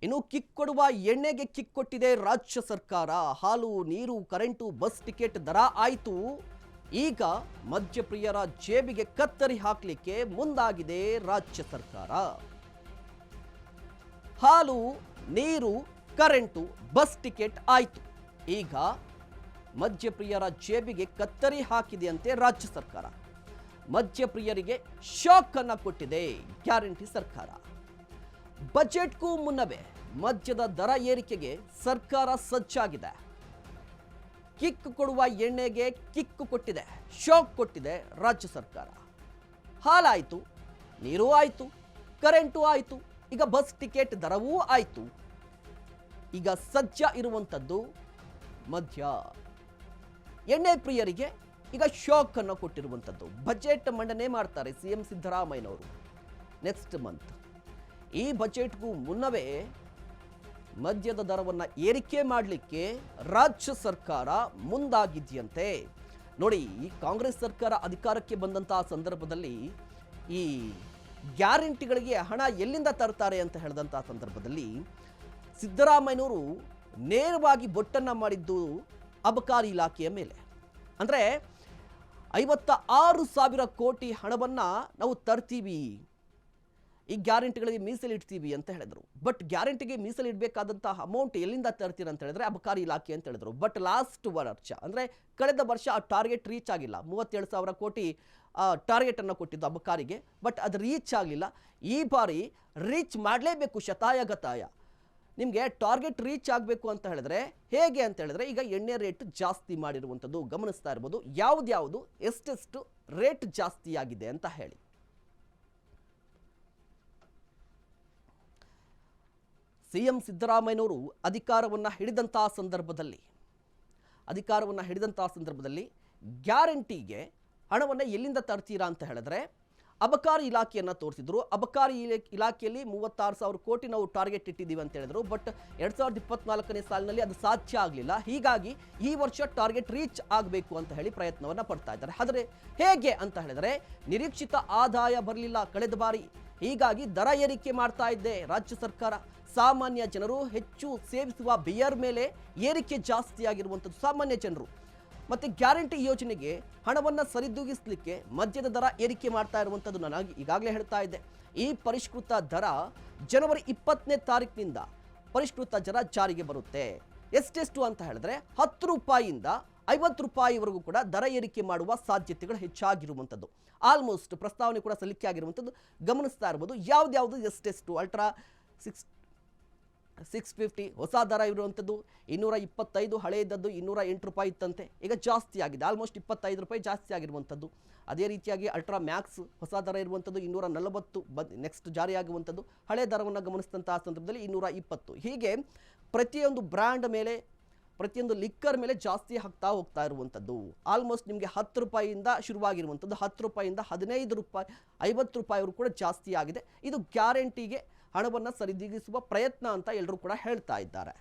ಇನ್ನು ಕಿಕ್ ಕೊಡುವ ಎಣ್ಣೆಗೆ ಕಿಕ್ ಕೊಟ್ಟಿದೆ ರಾಜ್ಯ ಸರ್ಕಾರ. ಹಾಲು, ನೀರು, ಕರೆಂಟು, ಬಸ್ ಟಿಕೆಟ್ ದರ ಆಯಿತು. ಈಗ ಮದ್ಯಪ್ರಿಯರ ಜೇಬಿಗೆ ಕತ್ತರಿ ಹಾಕಲಿಕ್ಕೆ ಮುಂದಾಗಿದೆ ರಾಜ್ಯ ಸರ್ಕಾರ. ಹಾಲು, ನೀರು, ಕರೆಂಟು, ಬಸ್ ಟಿಕೆಟ್ ಆಯಿತು. ಈಗ ಮದ್ಯಪ್ರಿಯರ ಜೇಬಿಗೆ ಕತ್ತರಿ ಹಾಕಿದೆಯಂತೆ ರಾಜ್ಯ ಸರ್ಕಾರ. ಮದ್ಯಪ್ರಿಯರಿಗೆ ಶಾಕ್ ಅನ್ನ ಕೊಟ್ಟಿದೆ ಗ್ಯಾರಂಟಿ ಸರ್ಕಾರ. ಬಜೆಟ್ಗೂ ಮುನ್ನವೇ ಮದ್ಯದ ದರ ಏರಿಕೆಗೆ ಸರ್ಕಾರ ಸಜ್ಜಾಗಿದೆ. ಕಿಕ್ ಕೊಡುವ ಎಣ್ಣೆಗೆ ಕಿಕ್ ಕೊಟ್ಟಿದೆ, ಶಾಕ್ ಕೊಟ್ಟಿದೆ ರಾಜ್ಯ ಸರ್ಕಾರ. ಹಾಲಾಯಿತು, ನೀರು ಆಯಿತು, ಕರೆಂಟು ಆಯಿತು, ಈಗ ಬಸ್ ಟಿಕೆಟ್ ದರವೂ ಆಯಿತು. ಈಗ ಸಜ್ಜ ಇರುವಂಥದ್ದು ಮದ್ಯ. ಎಣ್ಣೆ ಪ್ರಿಯರಿಗೆ ಈಗ ಶಾಕ್ ಅನ್ನು ಕೊಟ್ಟಿರುವಂಥದ್ದು. ಬಜೆಟ್ ಮಂಡನೆ ಮಾಡ್ತಾರೆ ಸಿಎಂ ಸಿದ್ದರಾಮಯ್ಯನವರು ನೆಕ್ಸ್ಟ್ ಮಂತ್. ಈ ಬಜೆಟ್ಗೂ ಮುನ್ನವೇ ಮದ್ಯದ ದರವನ್ನು ಏರಿಕೆ ಮಾಡಲಿಕ್ಕೆ ರಾಜ್ಯ ಸರ್ಕಾರ ಮುಂದಾಗಿದೆಯಂತೆ. ನೋಡಿ, ಈ ಕಾಂಗ್ರೆಸ್ ಸರ್ಕಾರ ಅಧಿಕಾರಕ್ಕೆ ಬಂದಂತಹ ಸಂದರ್ಭದಲ್ಲಿ ಈ ಗ್ಯಾರಂಟಿಗಳಿಗೆ ಹಣ ಎಲ್ಲಿಂದ ತರ್ತಾರೆ ಅಂತ ಹೇಳಿದಂತಹ ಸಂದರ್ಭದಲ್ಲಿ ಸಿದ್ದರಾಮಯ್ಯನವರು ನೇರವಾಗಿ ಬೊಟ್ಟನ್ನು ಮಾಡಿದ್ದು ಅಬಕಾರಿ ಇಲಾಖೆಯ ಮೇಲೆ. ಅಂದರೆ 56,000 ಕೋಟಿ ಹಣವನ್ನು ನಾವು ತರ್ತೀವಿ, ಈ ಗ್ಯಾರಂಟಿಗಳಿಗೆ ಮೀಸಲಿಡ್ತೀವಿ ಅಂತ ಹೇಳಿದ್ರು. ಬಟ್ ಗ್ಯಾರಂಟಿಗೆ ಮೀಸಲಿಡಬೇಕಾದಂತಹ ಅಮೌಂಟ್ ಎಲ್ಲಿಂದ ತರ್ತೀರ ಅಂತ ಹೇಳಿದ್ರೆ ಅಬಕಾರಿ ಇಲಾಖೆ ಅಂತ ಹೇಳಿದ್ರು. ಬಟ್ ಲಾಸ್ಟ್ ವರ್ಷ ಅಂದರೆ ಕಳೆದ ವರ್ಷ ಆ ಟಾರ್ಗೆಟ್ ರೀಚ್ ಆಗಿಲ್ಲ. 37,000 ಕೋಟಿ ಟಾರ್ಗೆಟ್ ಅನ್ನು ಕೊಟ್ಟಿದ್ದು ಅಬಕಾರಿಗೆ, ಬಟ್ ಅದು ರೀಚ್ ಆಗಲಿಲ್ಲ. ಈ ಬಾರಿ ರೀಚ್ ಮಾಡಲೇಬೇಕು ಶತಾಯಗತಾಯ. ನಿಮಗೆ ಟಾರ್ಗೆಟ್ ರೀಚ್ ಆಗಬೇಕು ಅಂತ ಹೇಳಿದ್ರೆ ಹೇಗೆ ಅಂತ ಹೇಳಿದ್ರೆ ಈಗ ಎಣ್ಣೆ ರೇಟ್ ಜಾಸ್ತಿ ಮಾಡಿರುವಂಥದ್ದು ಗಮನಿಸ್ತಾ ಇರ್ಬೋದು. ಯಾವ್ದ್ಯಾವುದು ಎಷ್ಟೆಷ್ಟು ರೇಟ್ ಜಾಸ್ತಿ ಆಗಿದೆ ಅಂತ ಹೇಳಿ. ಸಿಎಂ ಸಿದ್ದರಾಮಯ್ಯನವರು ಅಧಿಕಾರವನ್ನು ಹಿಡಿದಂತಹ ಸಂದರ್ಭದಲ್ಲಿ ಗ್ಯಾರಂಟಿಗೆ ಹಣವನ್ನು ಎಲ್ಲಿಂದ ತರ್ತೀರಾ ಅಂತ ಹೇಳಿದ್ರೆ ಅಬಕಾರಿ ಇಲಾಖೆಯನ್ನು ತೋರಿಸಿದ್ರು. ಅಬಕಾರಿ ಇಲಾಖೆಯಲ್ಲಿ 36,000 ಕೋಟಿ ನಾವು ಟಾರ್ಗೆಟ್ ಇಟ್ಟಿದ್ದೀವಿ ಅಂತ ಹೇಳಿದ್ರು. ಬಟ್ 2024ನೇ ಸಾಲಿನಲ್ಲಿ ಅದು ಸಾಧ್ಯ ಆಗಲಿಲ್ಲ. ಹೀಗಾಗಿ ಈ ವರ್ಷ ಟಾರ್ಗೆಟ್ ರೀಚ್ ಆಗಬೇಕು ಅಂತ ಹೇಳಿ ಪ್ರಯತ್ನವನ್ನು ಪಡ್ತಾ ಇದ್ದಾರೆ. ಆದರೆ ಹೇಗೆ ಅಂತ ಹೇಳಿದ್ರೆ ನಿರೀಕ್ಷಿತ ಆದಾಯ ಬರಲಿಲ್ಲ ಕಳೆದ ಬಾರಿ. ಹೀಗಾಗಿ ದರ ಏರಿಕೆ ಮಾಡ್ತಾ ಇದೆ ರಾಜ್ಯ ಸರ್ಕಾರ. ಸಾಮಾನ್ಯ ಜನರು ಹೆಚ್ಚು ಸೇವಿಸುವ ಬಿಯರ್ ಮೇಲೆ ಏರಿಕೆ ಜಾಸ್ತಿ ಆಗಿರುವಂಥದ್ದು ಸಾಮಾನ್ಯ ಜನರು. ಮತ್ತು ಗ್ಯಾರಂಟಿ ಯೋಜನೆಗೆ ಹಣವನ್ನು ಸರಿದೂಗಿಸಲಿಕ್ಕೆ ಮದ್ಯದ ದರ ಏರಿಕೆ ಮಾಡ್ತಾ ಇರುವಂಥದ್ದು ನಾನು ಈಗಾಗಲೇ ಹೇಳ್ತಾ ಇದ್ದೆ. ಈ ಪರಿಷ್ಕೃತ ದರ ಜನವರಿ 20ನೇ ತಾರೀಕಿನಿಂದ ಪರಿಷ್ಕೃತ ದರ ಜಾರಿಗೆ ಬರುತ್ತೆ. ಎಷ್ಟೆಷ್ಟು ಅಂತ ಹೇಳಿದ್ರೆ 10 ರೂಪಾಯಿಯಿಂದ 50 ರೂಪಾಯಿವರೆಗೂ ಕೂಡ ದರ ಏರಿಕೆ ಮಾಡುವ ಸಾಧ್ಯತೆಗಳು ಹೆಚ್ಚಾಗಿರುವಂಥದ್ದು. ಆಲ್ಮೋಸ್ಟ್ ಪ್ರಸ್ತಾವನೆ ಕೂಡ ಸಲ್ಲಿಕೆ ಆಗಿರುವಂಥದ್ದು ಗಮನಿಸ್ತಾ ಇರ್ಬೋದು. ಯಾವ್ದ್ಯಾವುದು ಎಷ್ಟೆಷ್ಟು ಅಲ್ಟ್ರಾ 650 ಹೊಸ ದರ ಇರುವಂಥದ್ದು, 225 ಹಳೆಯದದ್ದು 208 ರೂಪಾಯಿ ಇತ್ತಂತೆ, ಈಗ ಜಾಸ್ತಿ ಆಗಿದೆ. ಆಲ್ಮೋಸ್ಟ್ 25 ರೂಪಾಯಿ ಜಾಸ್ತಿ ಆಗಿರುವಂಥದ್ದು. ಅದೇ ರೀತಿಯಾಗಿ ಅಲ್ಟ್ರಾ ಮ್ಯಾಕ್ಸ್ ಹೊಸ ದರ ಇರುವಂಥದ್ದು 240 ನೆಕ್ಸ್ಟ್ ಜಾರಿಯಾಗುವಂಥದ್ದು. ಹಳೆಯ ದರವನ್ನು ಗಮನಿಸಿದಂತಹ ಸಂದರ್ಭದಲ್ಲಿ 220. ಹೀಗೆ ಪ್ರತಿಯೊಂದು ಬ್ರ್ಯಾಂಡ್ ಮೇಲೆ, ಪ್ರತಿಯೊಂದು ಲಿಕ್ಕರ್ ಮೇಲೆ ಜಾಸ್ತಿ ಆಗ್ತಾ ಹೋಗ್ತಾ ಇರುವಂಥದ್ದು. ಆಲ್ಮೋಸ್ಟ್ ನಿಮಗೆ 10 ರೂಪಾಯಿಯಿಂದ ಶುರುವಾಗಿರುವಂಥದ್ದು 10 ರೂಪಾಯಿಯಿಂದ 15 ರೂಪಾಯಿ 50 ರೂಪಾಯಿವರೆಗೂ ಕೂಡ ಜಾಸ್ತಿ ಆಗಿದೆ. ಇದು ಗ್ಯಾರಂಟಿಗೆ ಹಣವನ್ನು ಸರಿದೂಗಿಸುವ ಪ್ರಯತ್ನ ಅಂತ ಎಲ್ಲರೂ ಕೂಡ ಹೇಳ್ತಾ ಇದ್ದಾರೆ.